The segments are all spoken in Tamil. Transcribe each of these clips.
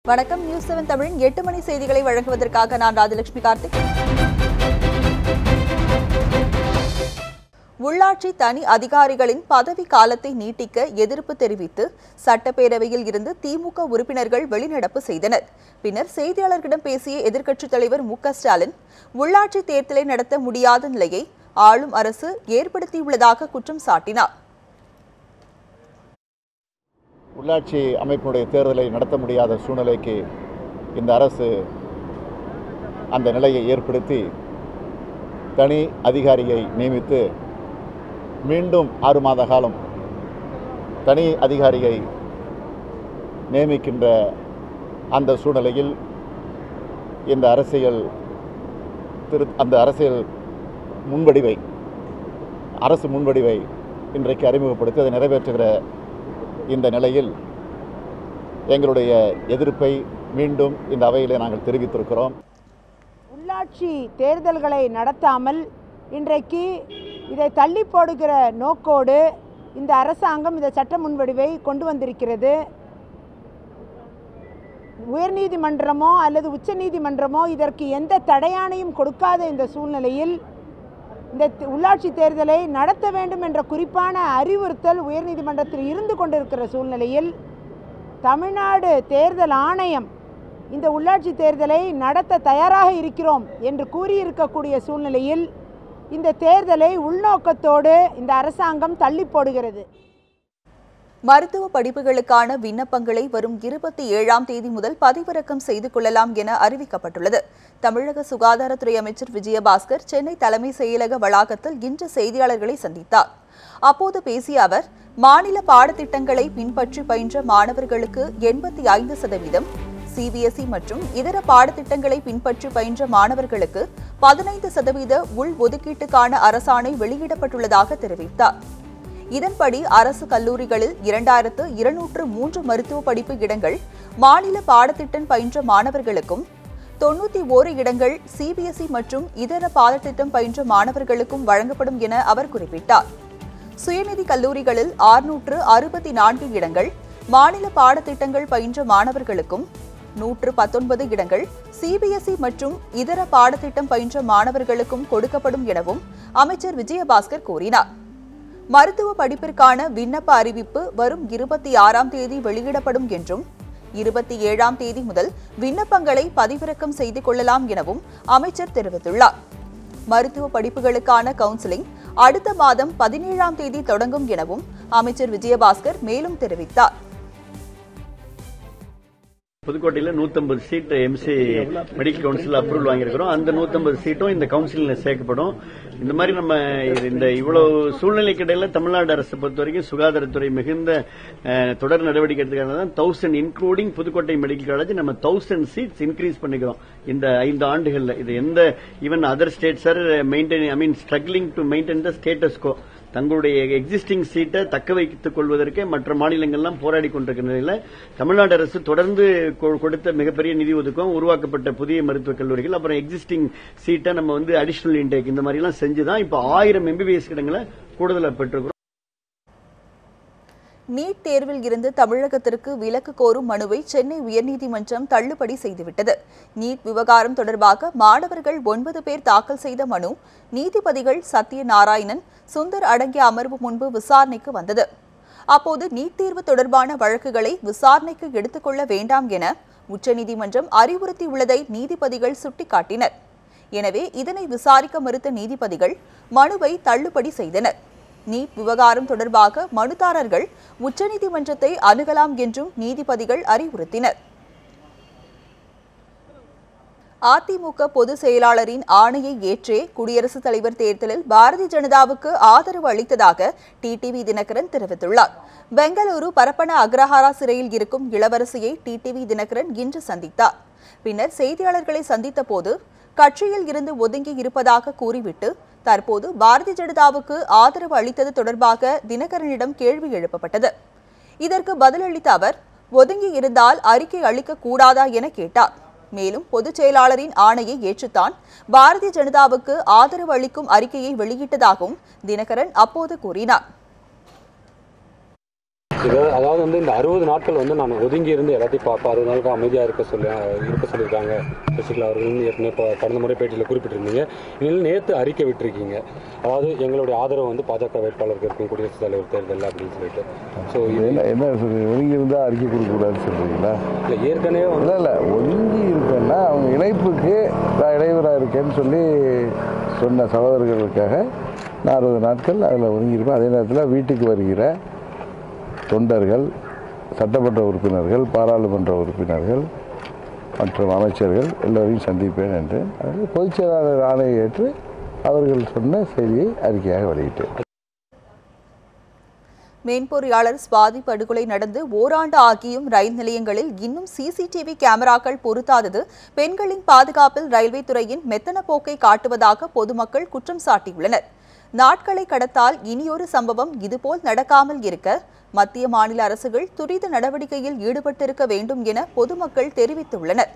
வணக்கம். நியூஸ் 7 தமிழின் 8 மணி செய்திகளை வழங்குவதற்காக நான் ராஜலட்சுமி கார்த்திக். உள்ளாட்சி தனி அதிகாரிகளின் பதவி காலத்தை நீட்டிக்க எதிர்ப்பு தெரிவித்து சட்டப்பேரவையில் இருந்து திமுக உறுப்பினர்கள் வெளிநடப்பு செய்தனர். பின்னர் செய்தியாளர்களிடம் பேசிய எதிர்க்கட்சித் தலைவர் மு.க.ஸ்டாலின் உள்ளாட்சி தேர்தலை நடத்த முடியாத நிலையை ஆளும் அரசு ஏற்படுத்தியுள்ளதாக குற்றம் சாட்டினார். உள்ளாட்சி அமைப்பினுடைய தேர்தலை நடத்த முடியாத சூழ்நிலைக்கு இந்த அரசு அந்த நிலையை ஏற்படுத்தி தனி அதிகாரியை நியமித்து மீண்டும் 6 மாத காலம் தனி அதிகாரியை நியமிக்கின்ற அந்த சூழ்நிலையில் இந்த அரசியல் முன்வடிவை இன்றைக்கு அறிமுகப்படுத்தி அதை நிறைவேற்றுகிற இந்த நிலையில் எங்களுடைய எதிர்ப்பை மீண்டும் இந்த அவையிலே நாங்கள் தெரிவித்திருக்கிறோம். உள்ளாட்சி தேர்தல்களை நடத்தாமல் இன்றைக்கு இதை தள்ளி போடுகிற நோக்கோடு இந்த அரசாங்கம் இந்த சட்ட முன்வடிவை கொண்டு வந்திருக்கிறது. உயர்நீதிமன்றமோ அல்லது உச்சநீதிமன்றமோ இதற்கு எந்த தடையானையும் கொடுக்காத இந்த சூழ்நிலையில் இந்த உள்ளாட்சி தேர்தலை நடத்த வேண்டும் என்ற குறிப்பான அறிவுறுத்தல் உயர்நீதிமன்றத்தில் இருந்து கொண்டிருக்கிற சூழ்நிலையில் தமிழ்நாடு தேர்தல் ஆணையம் இந்த உள்ளாட்சி தேர்தலை நடத்த தயாராக இருக்கிறோம் என்று கூறியிருக்கக்கூடிய சூழ்நிலையில் இந்த தேர்தலை உள்நோக்கத்தோடு இந்த அரசாங்கம் தள்ளி போடுகிறது. மருத்துவ படிப்புகளுக்கான விண்ணப்பங்களை வரும் 27ஆம் தேதி முதல் பதிவிறக்கம் செய்து கொள்ளலாம் என அறிவிக்கப்பட்டுள்ளது. தமிழக சுகாதாரத்துறை அமைச்சர் விஜயபாஸ்கர் சென்னை தலைமை செயலக வளாகத்தில் இன்று செய்தியாளர்களை சந்தித்தார். அப்போது பேசிய அவர், மாநில பாடத்திட்டங்களை பின்பற்றி பயின்ற மாணவர்களுக்கு 85%, சிபிஎஸ்இ மற்றும் இதர பாடத்திட்டங்களை பின்பற்றி பயின்ற மாணவர்களுக்கு 15% உள் ஒதுக்கீட்டுக்கான அரசாணை வெளியிடப்பட்டுள்ளதாக தெரிவித்தார். இதன்படி அரசு கல்லூரிகளில் 2203 மருத்துவ படிப்பு இடங்கள் மாநில பாடத்திட்டம் பயின்ற மாணவர்களுக்கும் 91 இடங்கள் சிபிஎஸ்இ மற்றும் இதர பாடத்திட்டம் பயின்ற மாணவர்களுக்கும் வழங்கப்படும் என அவர் குறிப்பிட்டார். சுயநிதி கல்லூரிகளில் 664 இடங்கள் மாநில பாடத்திட்டங்கள் பயின்ற மாணவர்களுக்கும் 119 இடங்கள் சிபிஎஸ்இ மற்றும் இதர பாடத்திட்டம் பயின்ற மாணவர்களுக்கும் கொடுக்கப்படும் எனவும் அமைச்சர் விஜயபாஸ்கர் கூறினார். மருத்துவ படிப்பிற்கான விண்ணப்ப அறிவிப்பு வரும் 26ஆம் தேதி வெளியிடப்படும் என்றும் 27ஆம் தேதி முதல் விண்ணப்பங்களை பதிவிறக்கம் செய்து கொள்ளலாம் எனவும் அமைச்சர் தெரிவித்துள்ளார். மருத்துவ படிப்புகளுக்கான கவுன்சிலிங் அடுத்த மாதம் 17ஆம் தேதி தொடங்கும் எனவும் அமைச்சர் விஜயபாஸ்கர் மேலும் தெரிவித்தார். புதுக்கோட்டையில் 150 seat MC medical council approval வாங்கியிருக்கிறோம். அந்த 150 சீட்டும் இந்த கவுன்சிலில் சேர்க்கப்படும். இந்த மாதிரி நம்ம இந்த இவ்வளவு சூழ்நிலைக்கு இடையில தமிழ்நாடு அரசு பொறுத்த வரைக்கும் சுகாதாரத்துறை மிகுந்த தொடர் நடவடிக்கை எடுத்துக்காக 1000 இன்க்ளூடிங் புதுக்கோட்டை மெடிக்கல் காலேஜ் நம்ம 1000 சீட்ஸ் இன்க்ரீஸ் பண்ணிக்கிறோம் இந்த 5 ஆண்டுகள்ல. இது எந்த even other states are struggling to maintain the status quo, தங்களுடைய எக்ஸிஸ்டிங் சீட்டை தக்க வைத்துக் கொள்வதற்கு மற்ற மாநிலங்கள்லாம் போராடி கொண்டிருக்கிற நிலையில் தமிழ்நாடு அரசு தொடர்ந்து கொடுத்த மிகப்பெரிய நிதி ஒதுக்கம், உருவாக்கப்பட்ட புதிய மருத்துவக் கல்லூரிகள், அப்புறம் எக்ஸிஸ்டிங் சீட்டை நம்ம அடிஷனல் இன்டேக் இந்த மாதிரி எல்லாம் செஞ்சுதான் இப்ப 1000 எம்பிபிஎஸ் இடங்களை கூடுதலாக பெற்றிருக்கிறோம். நீட் தேர்வில் இருந்து தமிழகத்திற்கு விலக்கு கோரும் மனுவை சென்னை உயர்நீதிமன்றம் தள்ளுபடி செய்துவிட்டது. நீட் விவகாரம் தொடர்பாக மாணவர்கள் 9 பேர் தாக்கல் செய்த மனு நீதிபதிகள் சத்யநாராயணன், சுந்தர் அடங்கிய அமர்வு முன்பு விசாரணைக்கு வந்தது. அப்போது நீட் தேர்வு தொடர்பான வழக்குகளை விசாரணைக்கு எடுத்துக்கொள்ள வேண்டாம் என உச்சநீதிமன்றம் அறிவுறுத்தியுள்ளதை நீதிபதிகள் சுட்டிக்காட்டினர். எனவே இதனை விசாரிக்க மறுத்த நீதிபதிகள் மனுவை தள்ளுபடி செய்தனர். நீட் விவகாரம் தொடர்பாக மனுதாரர்கள் உச்சநீதிமன்றத்தை அணுகலாம் என்றும் நீதிபதிகள் அறிவுறுத்தினர். அதிமுக பொதுச் செயலாளரின் ஆணையை ஏற்றே குடியரசுத் தலைவர் தேர்தலில் பாரதிய ஜனதாவுக்கு ஆதரவு அளித்ததாக டிடிவி தினகரன் தெரிவித்துள்ளார். பெங்களூரு பரப்பன அக்ரஹாரா சிறையில் இருக்கும் இளவரசியை டிடிவி தினகரன் இன்று சந்தித்தார். பின்னர் செய்தியாளர்களை சந்தித்த போது கட்சியில் இருந்து ஒதுங்கி இருப்பதாக கூறிவிட்டு தற்போது பாரதிய ஜனதாவுக்கு ஆதரவு அளித்தது தொடர்பாக தினகரனிடம் கேள்வி எழுப்பப்பட்டது. இதற்கு பதிலளித்த அவர், ஒதுங்கி இருந்தால் அறிக்கை அளிக்க கூடாதா என கேட்டார். மேலும் பொதுச் செயலாளரின் ஆணையை ஏற்றுத்தான் பாரதிய ஜனதாவுக்கு ஆதரவு அளிக்கும் அறிக்கையை வெளியிட்டதாகவும் தினகரன் அப்போது கூறினார். அதாவது வந்து இந்த 60 நாட்கள் வந்து நான் ஒதுங்கி இருந்து எல்லாத்தையும் பார்ப்பேன், 60 நாளுக்கு அமைதியாக இருக்க சொல்லியிருக்காங்க சசிகலா அவர்கள். ஏற்கனவே கடந்த முறை பேட்டியில் குறிப்பிட்டிருந்தீங்க. இதில் நேற்று அறிக்கை விட்டுருக்கீங்க, அதாவது எங்களுடைய ஆதரவு வந்து பாஜக வேட்பாளருக்கு இருக்கும் குடியரசுத் தலைவர் தேர்தல் அப்படின்னு சொல்லிட்டு. ஸோ என்ன ஒதுங்கி இருந்தால் அறிக்கை கொடுக்கக்கூடாதுன்னு சொல்கிறீங்களா? இல்லை ஏற்கனவே இல்லை ஒதுங்கி இருக்கேன்னா அவங்க இணைப்புக்கு நான் இடையூறாக இருக்கேன்னு சொல்லி சொன்ன சகோதரர்களுக்காக நான் 60 நாட்கள் அதில் ஒதுங்கியிருப்பேன். அதே நேரத்தில் வீட்டுக்கு வருகிற தொண்டர்கள், சட்டமன்ற உறுப்பினர்கள், பாராளுமன்ற உறுப்பினர்கள் மற்றும் அமைச்சர்கள் எல்லோரையும் சந்திப்பேன் என்று பொதுச் செயலாளர் ஆணையை ஏற்று அவர்கள் சொன்ன செய்தியை அறிக்கையாக வெளியிட்டேன். மேன்பொறியாளர் சுவாதி படுகொலை நடந்து ஓராண்டு ஆகியும் ரயில் நிலையங்களில் இன்னும் சிசிடிவி கேமராக்கள் பொருத்தாதது பெண்களின் பாதுகாப்பில் ரயில்வே துறையின் மெத்தன போக்கை காட்டுவதாக பொதுமக்கள் குற்றம் சாட்டியுள்ளனர். நாட்களை கடத்தால் இனியொரு சம்பவம் இதுபோல் நடக்காமல் இருக்க மத்திய மாநில அரசுகள் துரித நடவடிக்கையில் ஈடுபட்டிருக்க வேண்டும் என பொதுமக்கள் தெரிவித்துள்ளனர்.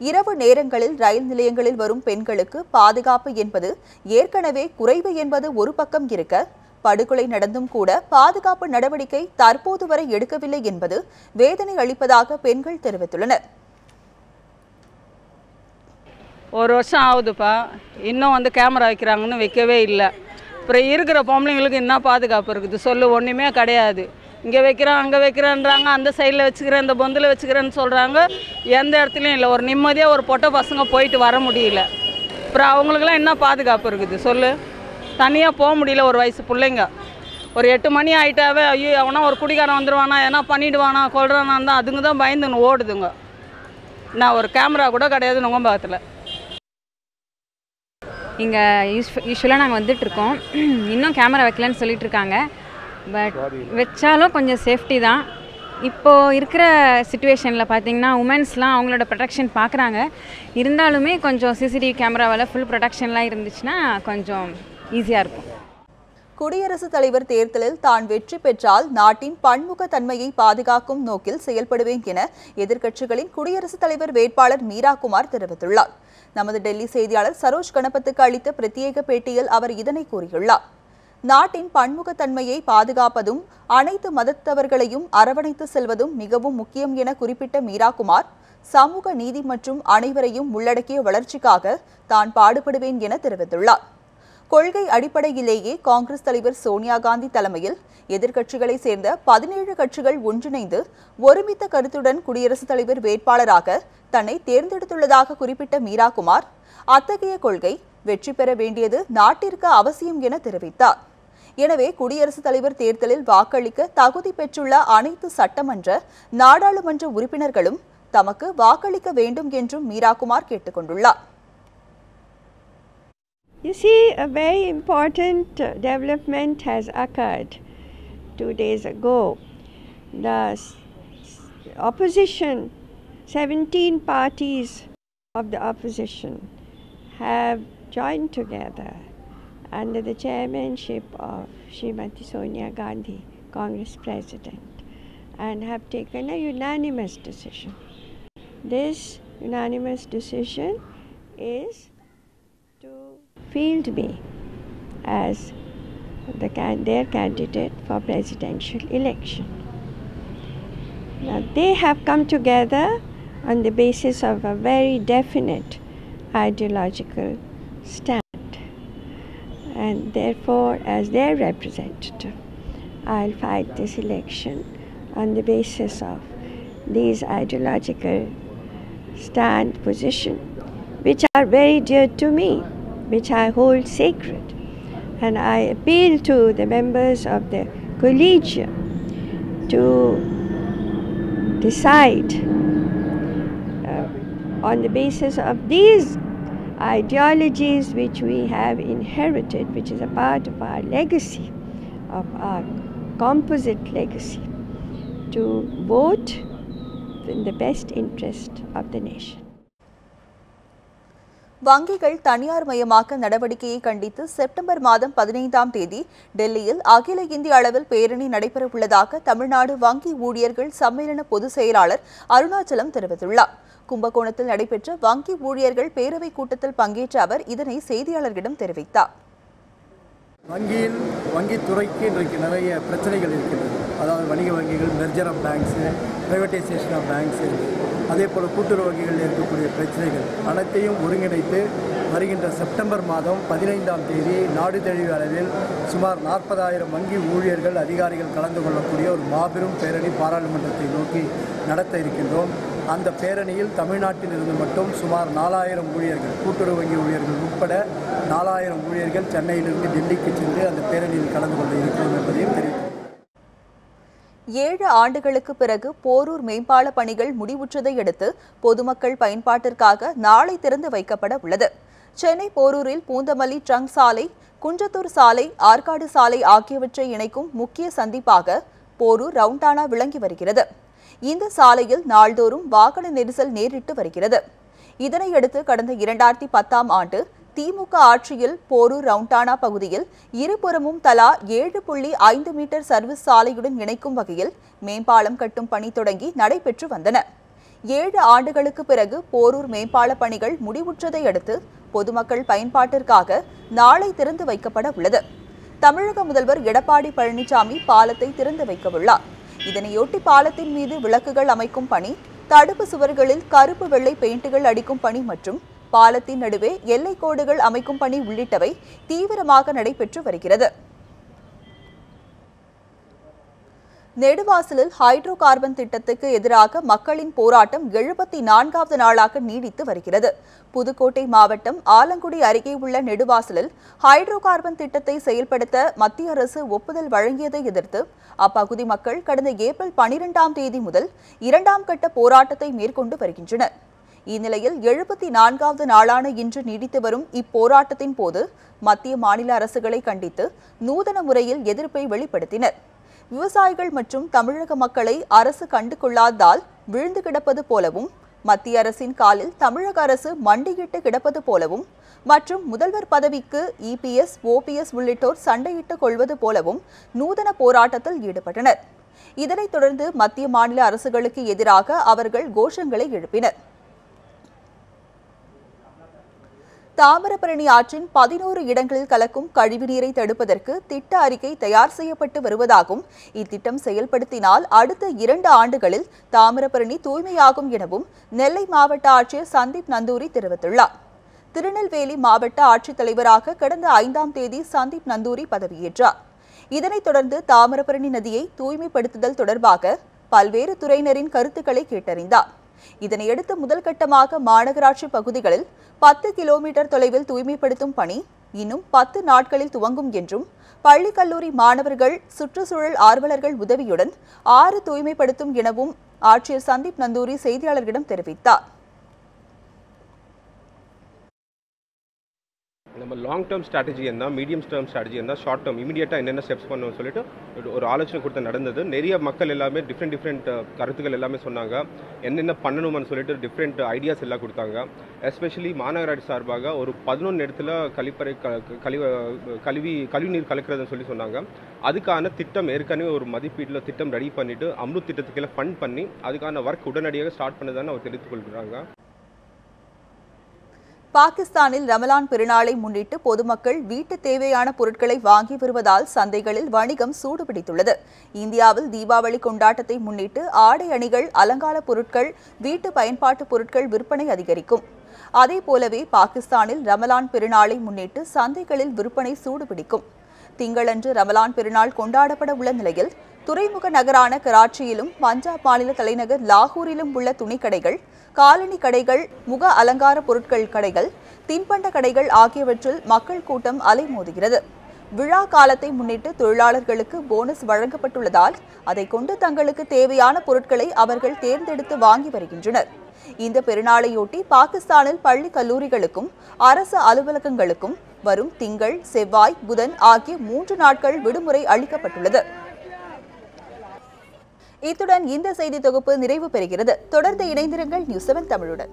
இரவு நேரங்களில் ரயில் நிலையங்களில் வரும் பெண்களுக்கு பாதுகாப்பு என்பது ஏற்கனவே குறைவு என்பது ஒரு பக்கம் இருக்க, படுகொலை நடந்தும் கூட பாதுகாப்பு நடவடிக்கை தற்போது வரை எடுக்கவில்லை என்பது வேதனை அளிப்பதாக பெண்கள் தெரிவித்துள்ளனர். ஒரு வருஷம் ஆகுதுப்பா, இன்னும் வந்து கேமரா வைக்கிறாங்கன்னு வைக்கவே இல்லை. அப்புறம் இருக்கிற பொம்பளைங்களுக்கு என்ன பாதுகாப்பு இருக்குது சொல்லு? ஒன்றுமே கிடையாது. இங்கே வைக்கிறேன் அங்கே வைக்கிறேன்றாங்க, அந்த சைடில் வச்சுக்கிறேன் இந்த பொந்தில் வச்சுக்கிறேன்னு சொல்கிறாங்க. எந்த இடத்துலையும் இல்லை. ஒரு நிம்மதியாக ஒரு பொட்டை பசங்க போயிட்டு வர முடியல. அப்புறம் அவங்களுக்குலாம் என்ன பாதுகாப்பு இருக்குது சொல்லு? தனியாக போக முடியல. ஒரு வயசு பிள்ளைங்க ஒரு 8 மணி ஆகிட்டாவே ஐயோ அவனா ஒரு குடிகாரன் வந்துடுவானா, ஏன்னா பண்ணிவிடுவானா, கொள்றானான் தான் அதுங்க தான் பயந்துன்னு ஓடுதுங்க. நான் ஒரு கேமரா கூட கிடையாது நுங்கம்பாக்கத்தில். இங்கே யூஸ்வலாக நாங்கள் வந்துட்டுருக்கோம். இன்னும் கேமரா வைக்கலன்னு சொல்லிட்டு இருக்காங்க. பட் வச்சாலும் கொஞ்சம் சேஃப்டி தான். இப்போது இருக்கிற சிச்சுவேஷனில் பார்த்திங்கன்னா உமன்ஸ்லாம் அவங்களோட ப்ரொடெக்ஷன் பார்க்குறாங்க. இருந்தாலுமே கொஞ்சம் சிசிடிவி கேமராவால் ஃபுல் ப்ரொடெக்ஷன்லாம் இருந்துச்சுன்னா கொஞ்சம் ஈஸியாக இருக்கும். குடியரசுத் தலைவர் தேர்தலில் தான் வெற்றி பெற்றால் நாட்டின் பன்முகத்தன்மையை பாதுகாக்கும் நோக்கில் செயல்படுவேன் என எதிர்க்கட்சிகளின் குடியரசுத் தலைவர் வேட்பாளர் மீரா குமார் தெரிவித்துள்ளார். நமது டெல்லி செய்தியாளர் சரோஜ் கணபத்துக்கு அளித்த பிரத்யேக பேட்டியில் அவர் இதனை கூறியுள்ளார். நாட்டின் பன்முகத்தன்மையை பாதுகாப்பதும் அனைத்து மதத்தவர்களையும் அரவணைத்து செல்வதும் மிகவும் முக்கியம் என குறிப்பிட்ட மீரா குமார், சமூக நீதி மற்றும் அனைவரையும் உள்ளடக்கிய வளர்ச்சிக்காக தான் பாடுபடுவேன் என தெரிவித்துள்ளார். கொள்கை அடிப்படையிலேயே காங்கிரஸ் தலைவர் சோனியா காந்தி தலைமையில் எதிர்க்கட்சிகளை சேர்ந்த 17 கட்சிகள் ஒன்றிணைந்து ஒருமித்த கருத்துடன் குடியரசுத் தலைவர் வேட்பாளராக தன்னை தேர்ந்தெடுத்துள்ளதாக குறிப்பிட்ட மீரா குமார், அத்தகைய கொள்கை வெற்றி பெற வேண்டியது நாட்டிற்கு அவசியம் என தெரிவித்தார். எனவே குடியரசுத் தலைவர் தேர்தலில் வாக்களிக்க தகுதி பெற்றுள்ள அனைத்து சட்டமன்ற, நாடாளுமன்ற உறுப்பினர்களும் தமக்கு வாக்களிக்க வேண்டும் என்றும் மீரா குமார் கேட்டுக்கொண்டுள்ளார். You see, a very important development has occurred 2 days ago. The opposition, 17 parties of the opposition have joined together under the chairmanship of Srimati Sonia Gandhi, Congress President, and have taken a unanimous decision. This unanimous decision is to field me as their candidate for presidential election. Now they have come together on the basis of a very definite ideological stand, and therefore as their representative I'll fight this election on the basis of these ideological stand position, which are very dear to me, which I hold sacred. And I appeal to the members of the collegium to decide on the basis of these ideologies which we have inherited, which is a part of our legacy, of our composite legacy, to vote in the best interest of the nation. வங்கிகள் தனியார் மயமாக்க நடவடிக்கையை கண்டித்து செப்டம்பர் மாதம் 15ஆம் தேதி டெல்லியில் அகில இந்திய அளவில் பேரணி நடைபெறவுள்ளதாக தமிழ்நாடு வங்கி ஊழியர்கள் சம்மேளன பொதுச் செயலாளர் அருணாச்சலம் தெரிவித்துள்ளார். கும்பகோணத்தில் நடைபெற்ற வங்கி ஊழியர்கள் பேரவைக் கூட்டத்தில் பங்கேற்ற அவர் இதனை செய்தியாளர்களிடம் தெரிவித்தார். வங்கித்துறைக்கு இன்றைக்கு நிறைய பிரச்சனைகள் இருக்கின்றன. அதாவது வணிக வங்கிகள், merger of banks, privatisation of banks, அதே போல் கூட்டுறவு வங்கிகளில் இருக்கக்கூடிய பிரச்சனைகள் அனைத்தையும் ஒருங்கிணைத்து வருகின்ற செப்டம்பர் மாதம் 15ஆம் தேதி நாடு தழுவிய அளவில் சுமார் 40,000 வங்கி ஊழியர்கள், அதிகாரிகள் கலந்து கொள்ளக்கூடிய ஒரு மாபெரும் பேரணி பாராளுமன்றத்தை நோக்கி நடத்த இருக்கின்றோம். அந்த பேரணியில் தமிழ்நாட்டில் இருந்து மட்டும் சுமார் 4,000 ஊழியர்கள், கூட்டுறவு வங்கி ஊழியர்கள் உட்பட 4,000 ஊழியர்கள் சென்னையிலிருந்து டெல்லிக்கு சென்று அந்த பேரணியில் கலந்து கொள்ள இருக்கிறோம் என்பதையும் தெரிவித்தோம். 7 ஆண்டுகளுக்கு பிறகு போரூர் மேம்பால பணிகள் முடிவுற்றதை அடுத்து பொதுமக்கள் பயன்பாட்டிற்காக நாளை திறந்து வைக்கப்பட உள்ளது. சென்னை போரூரில் பூந்தமல்லி ட்ரங்க் சாலை, குன்றத்தூர் சாலை, ஆற்காடு சாலை ஆகியவற்றை இணைக்கும் முக்கிய சந்திப்பாக போரூர் ரவுண்டானா விளங்கி வருகிறது. இந்த சாலையில் நாள்தோறும் வாகன நெரிசல் நேரிட்டு வருகிறது. இதனையடுத்து கடந்த 2010ஆம் ஆண்டு திமுக ஆட்சியில் போரூர் ரவுண்டானா பகுதியில் இருபுறமும் தலா 7.5 மீட்டர் சர்வீஸ் சாலையுடன் இணைக்கும் வகையில் மேம்பாலம் கட்டும் பணி தொடங்கி நடைபெற்று வந்தன. 7 ஆண்டுகளுக்கு பிறகு போரூர் மேம்பால பணிகள் முடிவுற்றதை அடுத்து பொதுமக்கள் பயன்பாட்டிற்காக நாளை திறந்து வைக்கப்பட உள்ளது. தமிழக முதல்வர் எடப்பாடி பழனிசாமி பாலத்தை திறந்து வைக்கவுள்ளார். இதனையொட்டி பாலத்தின் மீது விளக்குகள் அமைக்கும் பணி, தடுப்பு சுவர்களில் கருப்பு வெள்ளை பெயிண்டுகள் அடிக்கும் பணி மற்றும் பாலத்தின் நடுவே எல்லை கோடுகள் அமைக்கும் பணி உள்ளிட்டவை தீவிரமாக நடைபெற்று வருகிறது. நெடுவாசலில் ஹைட்ரோ கார்பன் திட்டத்துக்கு எதிராக மக்களின் போராட்டம் 74வது நாளாக நீடித்து வருகிறது. புதுக்கோட்டை மாவட்டம் ஆலங்குடி அருகே உள்ள நெடுவாசலில் ஹைட்ரோ கார்பன் திட்டத்தை செயல்படுத்த மத்திய அரசு ஒப்புதல் வழங்கியதை எதிர்த்து அப்பகுதி மக்கள் கடந்த ஏப்ரல் 12ஆம் தேதி முதல் 2ஆம் கட்ட போராட்டத்தை மேற்கொண்டு வருகின்றனர். இந்நிலையில் 74வது நாளான இன்று நீடித்து வரும் இப்போராட்டத்தின் போது மத்திய மாநில அரசுகளை கண்டித்து நூதன முறையில் எதிர்ப்பை வெளிப்படுத்தினர். விவசாயிகள் மற்றும் தமிழக மக்களை அரசு கண்டு கொள்ளாததால் விழுந்து கிடப்பது போலவும், மத்திய அரசின் காலில் தமிழக அரசு மண்டியிட்டு கிடப்பது போலவும் மற்றும் முதல்வர் பதவிக்கு EPS, OPS உள்ளிட்டோர் சண்டையிட்டுக் கொள்வது போலவும் நூதன போராட்டத்தில் ஈடுபட்டனர். இதனைத் தொடர்ந்து மத்திய மாநில அரசுகளுக்கு எதிராக அவர்கள் கோஷங்களை எழுப்பினர். தாமிரபரணி ஆற்றின் 11 இடங்களில் கலக்கும் கழிவுநீரை தடுப்பதற்கு திட்ட அறிக்கை தயார் செய்யப்பட்டு வருவதாகவும், இத்திட்டம் செயல்படுத்தினால் அடுத்த 2 ஆண்டுகளில் தாமிரபரணி தூய்மையாகும் எனவும் நெல்லை மாவட்ட ஆட்சியர் சந்தீப் நந்தூரி தெரிவித்துள்ளார். திருநெல்வேலி மாவட்ட ஆட்சித்தலைவராக கடந்த 5ஆம் தேதி சந்தீப் நந்தூரி பதவியேற்றார். இதனைத் தொடர்ந்து தாமிரபரணி நதியை தூய்மைப்படுத்துதல் தொடர்பாக பல்வேறு துறையினரின் கருத்துக்களை கேட்டறிந்தார். இதனையடுத்து முதல் கட்டமாக மாநகராட்சி பகுதிகளில் 10 கிலோமீட்டர் தொலைவில் தூய்மைப்படுத்தும் பணி இன்னும் 10 நாட்களில் துவங்கும் என்றும், பள்ளி கல்லூரி மாணவர்கள், சுற்றுச்சூழல் ஆர்வலர்கள் உதவியுடன் 6 தூய்மைப்படுத்தும் எனவும் ஆட்சியர் சந்தீப் நந்தூரி செய்தியாளர்களிடம் தெரிவித்தார். நம்ம லாங் டேர்ம் ஸ்ட்ராட்டஜி என்ன, மீடியம் டேர்ம் ஸ்ட்ராட்டஜி என்ன, ஷார்ட் டேர்ம் இமீடியட்டாக என்னென்ன ஸ்டெப்ஸ் பண்ணணும்னு சொல்லிட்டு ஒரு ஆலோசனை கொடுத்து நடந்தது. நிறைய மக்கள் எல்லாமே டிஃப்ரெண்ட் கருத்துக்கள் எல்லாமே சொன்னாங்க. என்னென்ன பண்ணணும்னு சொல்லிட்டு டிஃப்ரெண்ட் ஐடியாஸ் எல்லாம் கொடுத்தாங்க. எஸ்பெஷலி மாநகராட்சி சார்பாக ஒரு 11 இடத்துல கழிவுநீர் கலக்கிறதுன்னு சொல்லி சொன்னாங்க. அதுக்கான திட்டம் ஏற்கனவே ஒரு மதிப்பீட்டில் திட்டம் ரெடி பண்ணிவிட்டு அம்ருத் திட்டத்துக்கெல்லாம் ஃபண்ட் பண்ணி அதுக்கான ஒர்க் உடனடியாக ஸ்டார்ட் பண்ணதான்னு அவர் தெரிவித்துக் கொள்கிறாங்க. பாகிஸ்தானில் ரமலான் பெருநாளை முன்னிட்டு பொதுமக்கள் வீட்டு தேவையான பொருட்களை வாங்கி வருவதால் சந்தைகளில் வணிகம் சூடுபிடித்துள்ளது. இந்தியாவில் தீபாவளி கொண்டாட்டத்தை முன்னிட்டு ஆடை அணிகள், அலங்கார பொருட்கள், வீட்டு பயன்பாட்டு பொருட்கள் விற்பனை அதிகரிக்கும். அதேபோலவே பாகிஸ்தானில் ரமலான் பெருநாளை முன்னிட்டு சந்தைகளில் விற்பனை சூடுபிடிக்கும். திங்களன்று ரமலான் பெருநாள் கொண்டாடப்பட உள்ள நிலையில் துறைமுக நகரான கராச்சியிலும் பஞ்சாப் மாநில தலைநகர் லாகூரிலும் உள்ள துணிக்கடைகள், காலணி கடைகள், முக அலங்கார பொருட்கள் கடைகள், தின்பண்ட கடைகள் ஆகியவற்றில் மக்கள் கூட்டம் அலைமோதுகிறது. விழா காலத்தை முன்னிட்டு தொழிலாளர்களுக்கு போனஸ் வழங்கப்பட்டுள்ளதால் அதை கொண்டு தங்களுக்கு தேவையான பொருட்களை அவர்கள் தேர்ந்தெடுத்து வாங்கி வருகின்றனர். இந்த பெருநாளையொட்டி பாகிஸ்தானில் பள்ளி கல்லூரிகளுக்கும் அரசு அலுவலகங்களுக்கும் வரும் திங்கள், செவ்வாய், புதன் ஆகிய 3 நாட்கள் விடுமுறை அளிக்கப்பட்டுள்ளது. இத்துடன் இந்த செய்தி தொகுப்பு நிறைவு பெறுகிறது. தொடர்ந்து இணைந்திருங்கள் நியூஸ் 7 தமிழுடன்.